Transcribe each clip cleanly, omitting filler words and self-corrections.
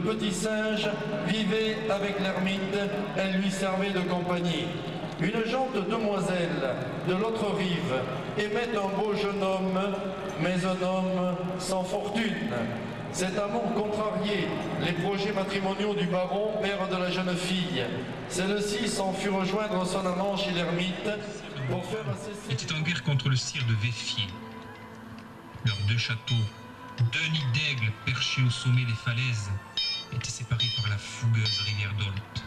petit singe vivait avec l'ermite, elle lui servait de compagnie. Une gente demoiselle de l'autre rive aimait un beau jeune homme, mais un homme sans fortune. Cet amour contrarié les projets matrimoniaux du baron, père de la jeune fille. Celle-ci s'en fut rejoindre son amant chez l'ermite pour faire cesser... était en guerre contre le sire de Véfier. Leurs deux châteaux, deux nids d'aigles perchés au sommet des falaises, étaient séparés par la fougueuse rivière d'Olt.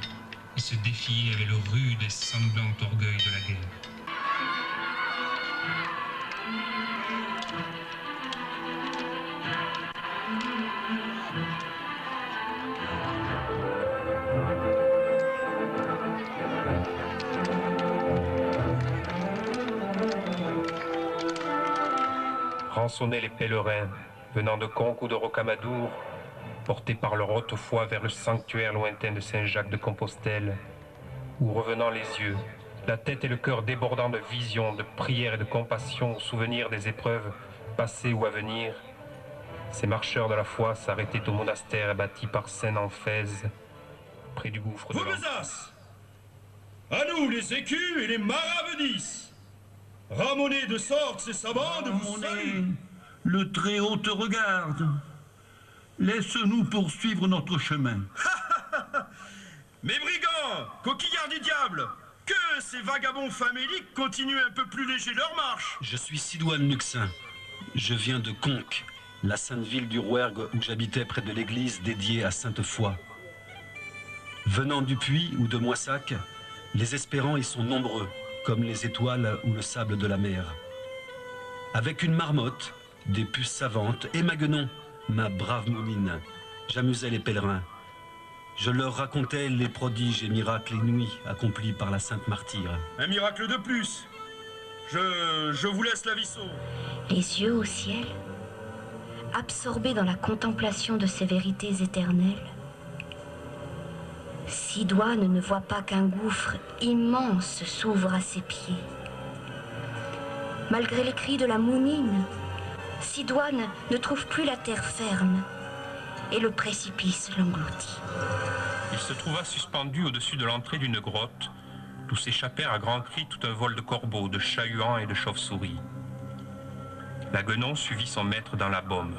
Et se défiaient avec le rude et sanglant orgueil de la guerre. Rançonnaient les pèlerins, venant de Conques ou de Rocamadour, portés par leur haute foi vers le sanctuaire lointain de Saint-Jacques de Compostelle, où revenant les yeux, la tête et le cœur débordant de visions, de prières et de compassion au souvenir des épreuves passées ou à venir, ces marcheurs de la foi s'arrêtaient au monastère bâti par Saint Amphèse, près du gouffre de Vomesas! À nous les écus et les maravedis! Ramonez de sorte ces savants de vous saluer! Le Très-Haut te regarde. Laisse-nous poursuivre notre chemin. Mes brigands, coquillards du diable, que ces vagabonds faméliques continuent un peu plus léger leur marche. Je suis Sidoine Muxin. Je viens de Conques, la sainte ville du Rouergue où j'habitais près de l'église dédiée à Sainte-Foy. Venant du Puy ou de Moissac, les espérants y sont nombreux, comme les étoiles ou le sable de la mer. Avec une marmotte, des puces savantes et ma guenon, ma brave mounine, j'amusais les pèlerins. Je leur racontais les prodiges et miracles inouïs accomplis par la sainte martyre. Un miracle de plus. Je vous laisse la Visso. Les yeux au ciel, absorbés dans la contemplation de ces vérités éternelles, Sidoine ne voit pas qu'un gouffre immense s'ouvre à ses pieds. Malgré les cris de la mounine, Sidoine ne trouve plus la terre ferme et le précipice l'engloutit. Il se trouva suspendu au-dessus de l'entrée d'une grotte, d'où s'échappèrent à grands cris tout un vol de corbeaux, de chat-huants et de chauves-souris. La guenon suivit son maître dans la baume.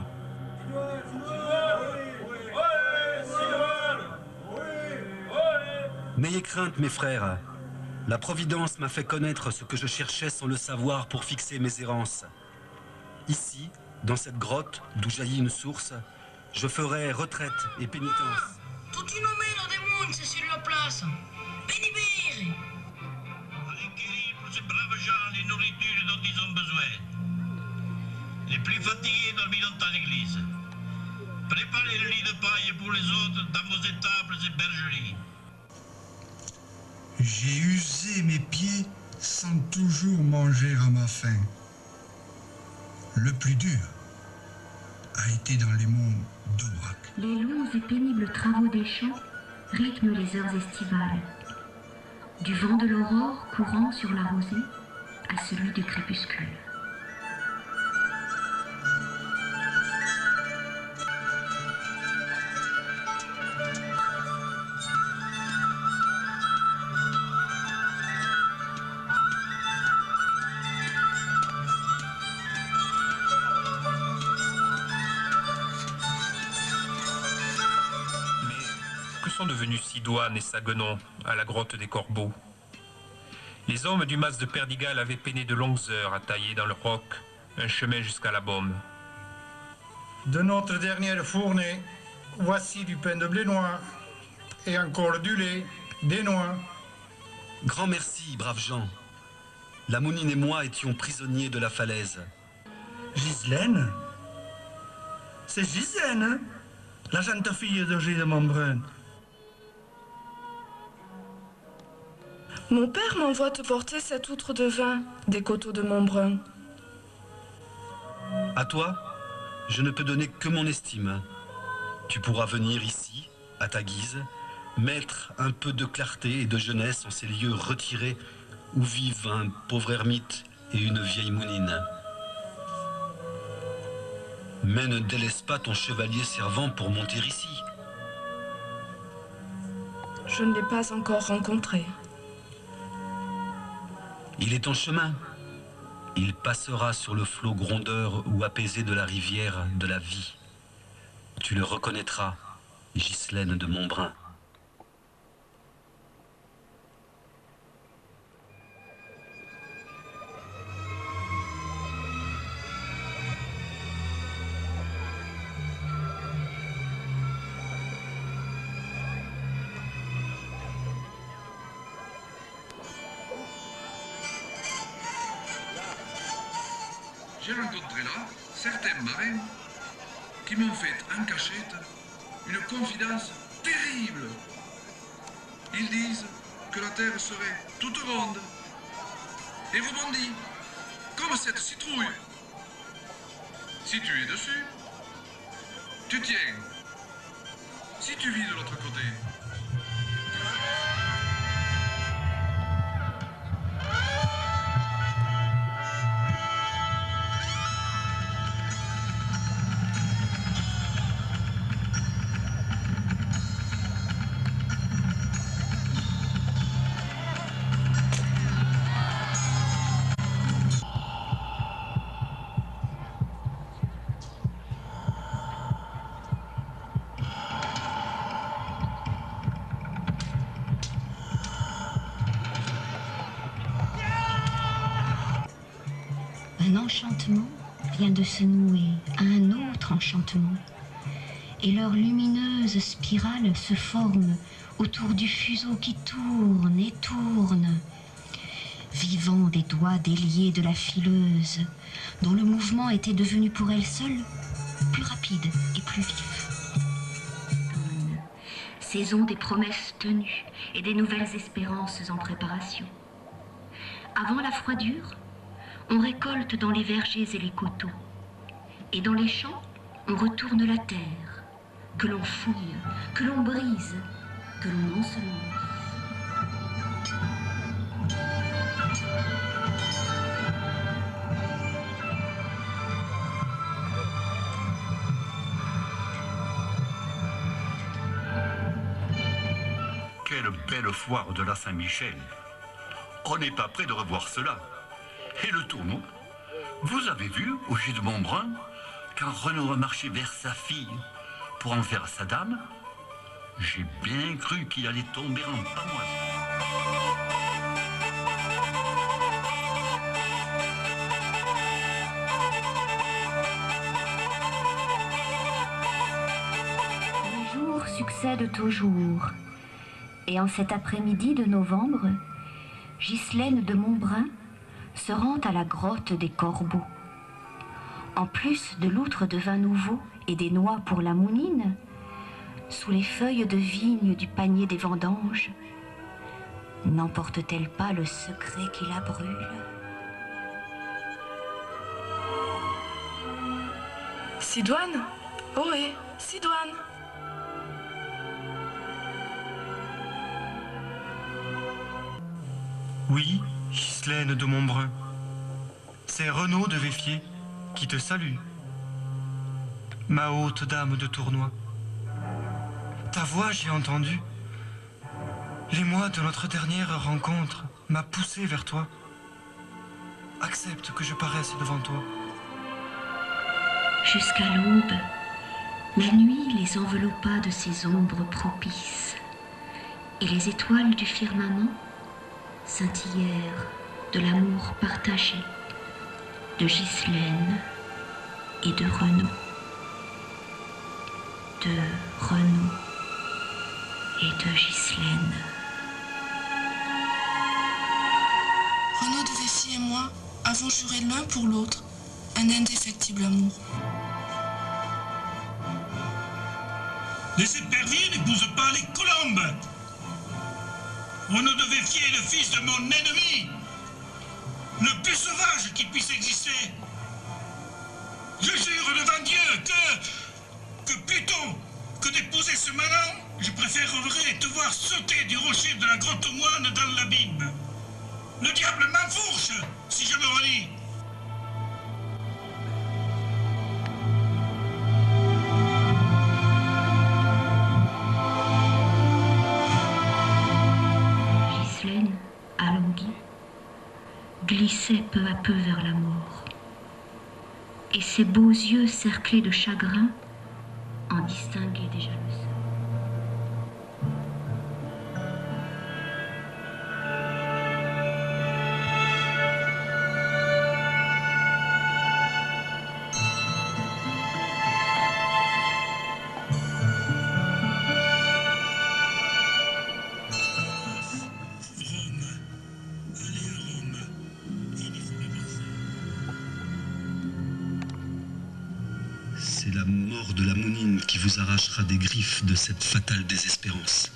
N'ayez crainte, mes frères. La Providence m'a fait connaître ce que je cherchais sans le savoir pour fixer mes errances. Ici, dans cette grotte d'où jaillit une source, je ferai retraite et pénitence. Tutti nomeno de munze sur la place. Benibere. Requérir pour ces braves gens les nourritures dont ils ont besoin. Les plus fatigués dormiront à l'église. Préparez le lit de paille pour les autres dans vos étables et bergeries. J'ai usé mes pieds sans toujours manger à ma faim. Le plus dur a été dans les monts d'Aubrac. Les longs et pénibles travaux des champs rythment les heures estivales. Du vent de l'aurore courant sur la rosée à celui du crépuscule. Devenus Sidoine et Saguenon à la grotte des Corbeaux. Les hommes du mas de Perdigal avaient peiné de longues heures à tailler dans le roc un chemin jusqu'à la baume. De notre dernière fournée, voici du pain de blé noir et encore du lait, des noix. Grand merci, braves gens. La mounine et moi étions prisonniers de la falaise. Ghislaine? C'est Ghislaine, hein? La jeune fille de Gilles de Montbrun. Mon père m'envoie te porter cette outre de vin des coteaux de Montbrun. À toi, je ne peux donner que mon estime. Tu pourras venir ici, à ta guise, mettre un peu de clarté et de jeunesse en ces lieux retirés où vivent un pauvre ermite et une vieille mounine. Mais ne délaisse pas ton chevalier servant pour monter ici. je ne l'ai pas encore rencontré. Il est en chemin. Il passera sur le flot grondeur ou apaisé de la rivière de la vie. Tu le reconnaîtras, Ghislaine de Montbrun. J'ai rencontré là certains marins qui m'ont fait en cachette une confidence terrible. Ils disent que la Terre serait toute ronde et rebondie, comme cette citrouille. Si tu es dessus, tu tiens. Si tu vis de l'autre côté, Un enchantement vient de se nouer à un autre enchantement, et leur lumineuse spirale se forme autour du fuseau qui tourne et tourne, vivant des doigts déliés de la fileuse, dont le mouvement était devenu pour elle seule plus rapide et plus vif. Saison des promesses tenues et des nouvelles espérances en préparation. Avant la froidure, on récolte dans les vergers et les coteaux. Et dans les champs, on retourne la terre, que l'on fouille, que l'on brise, que l'on ensemence. Quelle belle foire de la Saint-Michel. On n'est pas près de revoir cela. Et le tournoi, vous avez vu, au Gîte de Montbrun, quand Renaud a marché vers sa fille pour en faire sa dame, j'ai bien cru qu'il allait tomber en pamoise. Les jours succèdent aux jours, et en cet après-midi de novembre, Ghislaine de Montbrun se rend à la grotte des Corbeaux. En plus de l'outre de vin nouveau et des noix pour la mounine, sous les feuilles de vigne du panier des vendanges, n'emporte-t-elle pas le secret qui la brûle? Sidoine? Ohé, Sidoine! Oui, Ghislaine de Montbrun. C'est Renaud de Véfier qui te salue. Ma haute dame de Tournois. Ta voix, j'ai entendu. L'émoi de notre dernière rencontre m'a poussé vers toi. Accepte que je paraisse devant toi. Jusqu'à l'aube, la nuit les enveloppa de ses ombres propices, et les étoiles du firmament scintillèrent de l'amour partagé de Ghislaine et de Renaud. De Renaud et de Ghislaine. Renaud de Véfier et moi avons juré l'un pour l'autre un indéfectible amour. Les éperviers n'épousent pas les colombes. Renaud de Véfier est le fils de mon ennemi, le plus sauvage qui puisse exister. Je jure devant Dieu que plutôt que d'épouser ce malin, je préférerais te voir sauter du rocher de la grotte aux moines dans l'abîme. Le diable m'enfourche si je me relie. glissait peu à peu vers la mort. Et ses beaux yeux cerclés de chagrin en distinguaient déjà le sang. C'est la mort de la Mounine qui vous arrachera des griffes de cette fatale désespérance.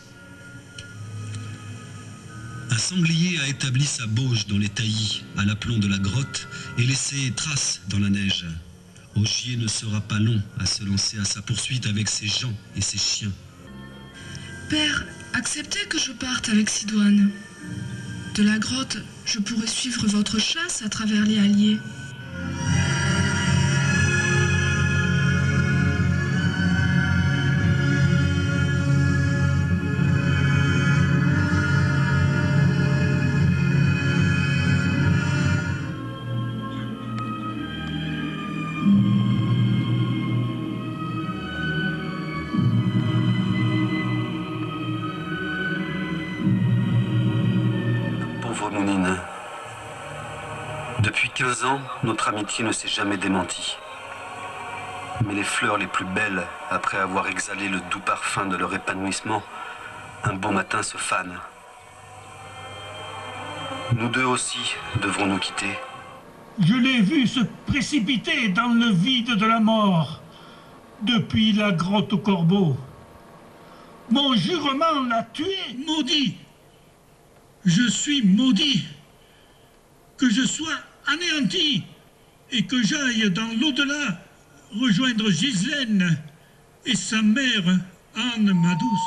Un sanglier a établi sa bauge dans les taillis, à l'aplomb de la grotte, et laissé trace dans la neige. Ogier ne sera pas long à se lancer à sa poursuite avec ses gens et ses chiens. Père, acceptez que je parte avec Sidoine. De la grotte, je pourrai suivre votre chasse à travers les halliers. Pauvre Mounine. Depuis 15 ans, notre amitié ne s'est jamais démentie. Mais les fleurs les plus belles, après avoir exhalé le doux parfum de leur épanouissement, un beau matin se fanent. Nous deux aussi devrons nous quitter. Je l'ai vu se précipiter dans le vide de la mort, depuis la grotte au corbeau. Mon jurement l'a tué. Maudit! Je suis maudit! Que je sois anéanti et que j'aille dans l'au-delà rejoindre Ghislaine et sa mère, Anne ma douce.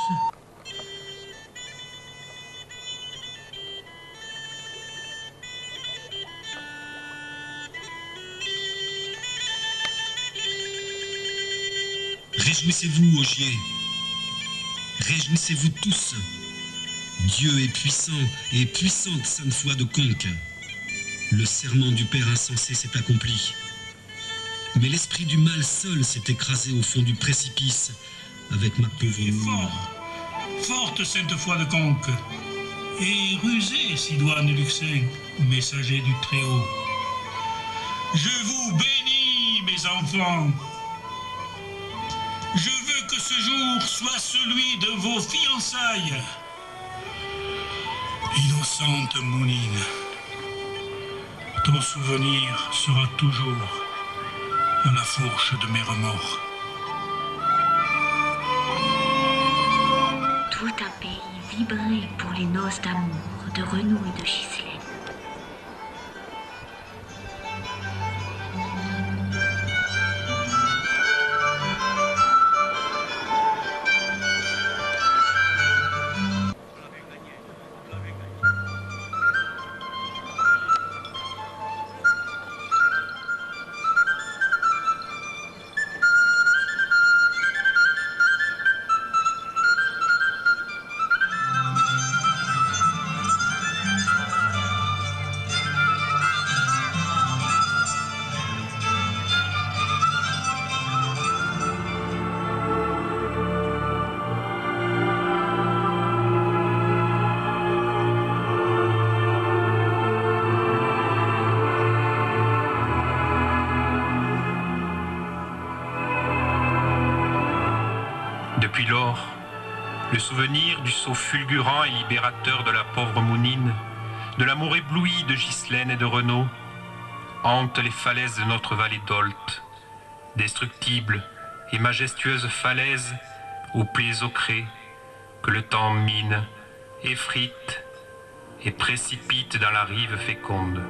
Réjouissez-vous, Ogier. Réjouissez-vous tous. Dieu est puissant et puissante sainte foi de Conques. Le serment du Père insensé s'est accompli. Mais l'esprit du mal seul s'est écrasé au fond du précipice avec ma pauvre Mounine. Forte sainte foi de Conques, et rusé Sidoine Luxin, messager du Très-Haut. Je vous bénis, mes enfants. Je veux que ce jour soit celui de vos fiançailles. Innocente Mounine, ton souvenir sera toujours à la fourche de mes remords. Tout un pays vibrait pour les noces d'amour de Renaud et de Ghislaine. Depuis lors, le souvenir du saut fulgurant et libérateur de la pauvre Mounine, de l'amour ébloui de Ghislaine et de Renaud, hante les falaises de notre vallée d'Olt, destructibles et majestueuses falaises aux plaies ocrées que le temps mine, effrite et précipite dans la rive féconde.